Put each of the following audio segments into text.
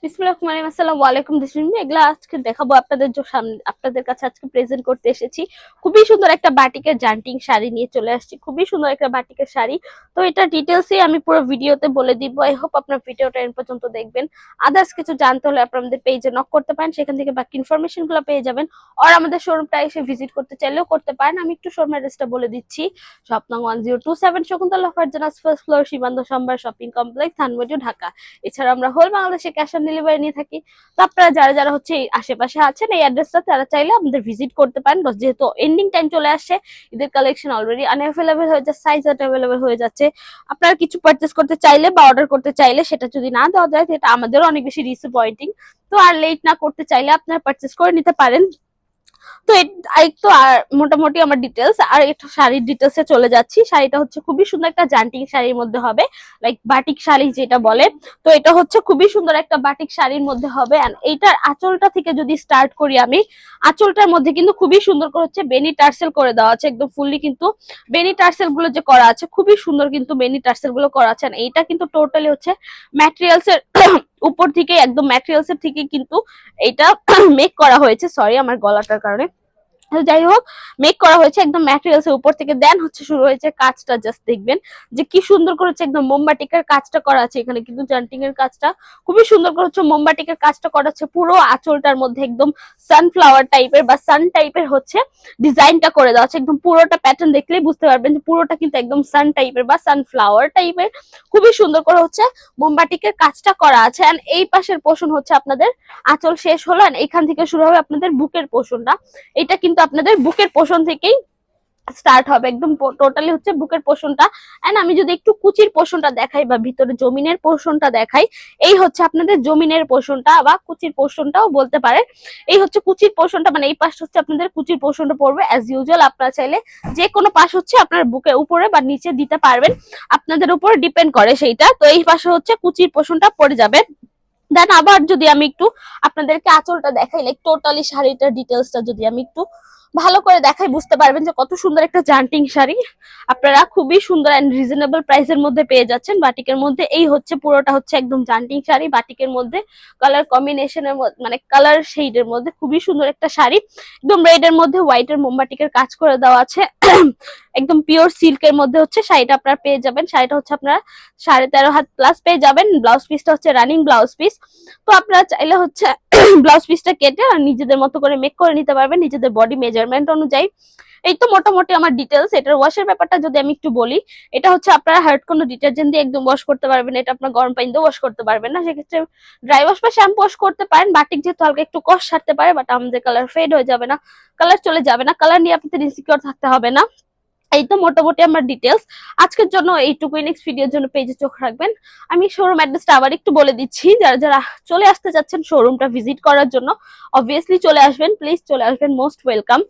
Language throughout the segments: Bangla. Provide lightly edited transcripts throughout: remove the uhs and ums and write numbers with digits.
বিসমিল্লাহির রহমানির রহিম। আসসালামু আলাইকুম। এগুলা আজকে দেখাবো আপনাদের সামনে, আপনাদের কাছে আজকে প্রেজেন্ট করতে এসেছি। খুবই সুন্দর একটা বাটিকের জান্টিং শাড়ি নিয়ে চলে আসছি। খুবই সুন্দর একটা বাটিকের শাড়ি। তো এটা ডিটেলসে আমি পুরো ভিডিওতে বলে দিব। আই হোপ আপনার ভিডিওটা এন্ড পর্যন্ত দেখবেন। আদার্স কিছু জানতে হলে আপনারা আমাদের পেজে নক করতে পারেন, সেখান থেকে বাকি ইনফরমেশন গুলো পেয়ে যাবেন। আর আমাদের শোরুমটা এসে ভিজিট করতে চাইলেও করতে পারেন। আমি একটু শোরুম অ্যাড্রেসটা বলে দিচ্ছি। শপ নং 1027 শকুন্তলা ফারজানাস ফার্স্ট ফ্লোর, সীমান্ত সম্ভার শপিং কমপ্লেক্স, ধানমন্ডি, ঢাকা। এছাড়া আমরা হোল বাংলাদেশে ক্যাশ অন ডেলিভারি নিয়ে থাকি। তো আপনারা যারা যারা হচ্ছে এই আশেপাশে আছেন, এই অ্যাড্রেসটা তারা চাইলে আমাদের ভিজিট করতে পারেন। যেহেতু এন্ডিং টাইম চলে আসছে, ঈদের কালেকশন অলরেডি আনঅ্যাভেলেবল হয়ে যাচ্ছে, সাইজ অ্যাভেলেবল হয়ে যাচ্ছে। আপনারা কিছু পারচেস করতে চাইলে বা অর্ডার করতে চাইলে সেটা যদি না দেওয়া যায়, সেটা আমাদেরও অনেক বেশি ডিসঅ্যাপয়েন্টিং। তো আর লেট না করতে চাইলে আপনারা পারচেস করে নিতে পারেন। তো তো আর মোটামুটি আমার ডিটেলস আর একটু শাড়ির ডিটেলসে চলে যাচ্ছি। শাড়িটা হচ্ছে খুবই সুন্দর একটা জান্টিং শাড়ির মধ্যে হবে, লাইক বাটিক শাড়ি যেটা বলে। তো এটা হচ্ছে খুবই সুন্দর একটা বাটিক শাড়ির মধ্যে হবে। এন্ড এইটার আঁচলটা থেকে যদি স্টার্ট করি আমি, আঁচলটার মধ্যে কিন্তু খুবই সুন্দর করে হচ্ছে বেনি টার্সেল করে দেওয়া আছে, একদম ফুললি কিন্তু বেনি টার্সেল গুলো যে করা আছে খুবই সুন্দর, কিন্তু বেনি টার্সেল গুলো করা আছে। এইটা কিন্তু টোটালি হচ্ছে ম্যাটেরিয়ালস এর উপর থেকে, একদম ম্যাটেরিয়ালস এর থেকে কিন্তু এটা মেক করা হয়েছে। সরি আমার গলাটার কারণে। যাই হোক, মেক করা হয়েছে একদম ম্যাটেরিয়ালস এর উপর থেকে। দেন হচ্ছে শুরু হয়েছে কাজটা, জাস্ট দেখবেন যে কি সুন্দর করে হচ্ছে একদম মোমবাটিকের কাজটা করা আছে এখানে, কিন্তু জান্টিং এর কাজটা খুবই সুন্দর করে হচ্ছে মোমবাটিকের কাজটা করা আছে। পুরো আঁচলটার মধ্যে একদম সানফ্লাওয়ার টাইপের বা সান টাইপের হচ্ছে ডিজাইনটা করে দেওয়া আছে। একদম পুরোটা প্যাটার্ন দেখলেই বুঝতে পারবেন যে পুরোটা কিন্তু একদম সান টাইপের বা সানফ্লাওয়ার টাইপের খুবই সুন্দর করে হচ্ছে মোমবাটিকের কাজটা করা আছে। এন্ড এই পাশের পোর্শন হচ্ছে আপনাদের আঁচল শেষ হলো, এন্ড এখান থেকে শুরু হবে আপনাদের বুকের পোর্শনটা। এটা কিন্তু আপনাদের বুকের পোর্শন থেকেই স্টার্ট হবে, একদম টোটালি হচ্ছে বুকের পোর্শনটা। এন্ড আমি যদি একটু কুচির পোর্শনটা দেখাই বা ভিতরে জমিনের পোর্শনটা দেখাই, এই হচ্ছে আপনাদের জমিনের পোর্শনটা বা কুচির পোর্শনটাও বলতে পারে। এই হচ্ছে কুচির পোর্শনটা, মানে এই পাশ হচ্ছে আপনাদের কুচির পোর্শনটা পড়বে। অ্যাজ ইউজুয়াল আপনারা চাইলে যে কোনো পাশ হচ্ছে আপনার বুকের উপরে বা নিচে দিতে পারবেন, আপনাদের উপর ডিপেন্ড করে সেইটা। তো এই পাশে হচ্ছে কুচির পোর্শনটা পড়ে যাবে। দেন আবার যদি আমি একটু আপনাদেরকে আঁচলটা দেখাই, লাইক টোটালি শাড়িটার ডিটেলসটা যদি আমি একটু ভালো করে দেখাই, বুঝতে পারবেন যে কত সুন্দর একটা জান্টিং শাড়ি আপনারা খুবই সুন্দর এন্ড রিজনেবল প্রাইসের মধ্যে পেয়ে যাচ্ছেন বাটিকের মধ্যে। এই হচ্ছে পুরোটা হচ্ছে একদম জান্টিং শাড়ি বাটিকের মধ্যে, কালার কম্বিনেশনের মধ্যে, মানে কালার শেডের মধ্যে খুবই সুন্দর একটা শাড়ি। একদম রেড এর মধ্যে হোয়াইট এর মোমবাটিকের কাজ করে দেওয়া আছে। একদম পিওর সিল্কের মধ্যে হচ্ছে শাড়িটা আপনারা পেয়ে যাবেন। শাড়িটা হচ্ছে আপনারা 13.5 হাত প্লাস পেয়ে যাবেন। ব্লাউজ পিসটা হচ্ছে রানিং ব্লাউজ পিস। তো আপনারা চাইলে হচ্ছে ব্লাউজ পিসটা কেটে আর নিজেদের মতো করে মেক করে নিতে পারবেন নিজেদের বডি মেজারমেন্ট অনুযায়ী। এই তো মোটামুটি আমার ডিটেলস। এটার ওয়াশের ব্যাপারটা যদি আমি একটু বলি, এটা হচ্ছে আপনারা হার্ড কোনো ডিটারজেন্ট দিয়ে একদম ওয়াশ করতে পারবেন, এটা আপনার গরম পানি দিয়ে ওয়াশ করতে পারবেন না। সেক্ষেত্রে ড্রাই ওয়াশ বা শ্যাম্পু ওয়াশ করতে পারেন। বাটিক যেহেতু হালকা একটু কষ ছাড়তে পারে, বাট আমাদের কালার ফেড হয়ে যাবে না, কালার চলে যাবে না, কালার নিয়ে আপনাদের ইনসিকিউর থাকতে হবে না। এই তো মোটামুটি আমার ডিটেলস আজকের জন্য এইটুকুই। নেক্সট ভিডিওর জন্য পেজে চোখ রাখবেন। আমি শোরুম অ্যাড্রেসটা আবার একটু বলে দিচ্ছি, যারা যারা চলে আসতে যাচ্ছেন শোরুমটা ভিজিট করার জন্য, অবভিয়াসলি চলে আসবেন, প্লিজ চলে আসবেন, মোস্ট ওয়েলকাম।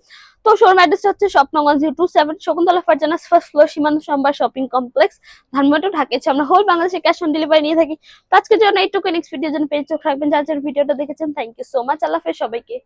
তো শোরুম অ্যাড্রেসটা হচ্ছে শপ নং 1027 শকুন্তলা ফারজানাস ফার্স্ট ফ্লোর, সীমান্ত সম্ভার শপিং কমপ্লেক্স, ধানমন্ডি, ঢাকা। আমরা হোল বাংলাদেশে ক্যাশ অন ডেলিভারি নিয়ে থাকি। তো আজকের জন্য এইটুকু। নেক্সট ভিডিওর জন্য পেজে চোখ রাখবেন। যারা যারা ভিডিওটা দেখেছেন, থ্যাংক ইউ সো মাচ। আল্লাহ হাফেজ সবাইকে।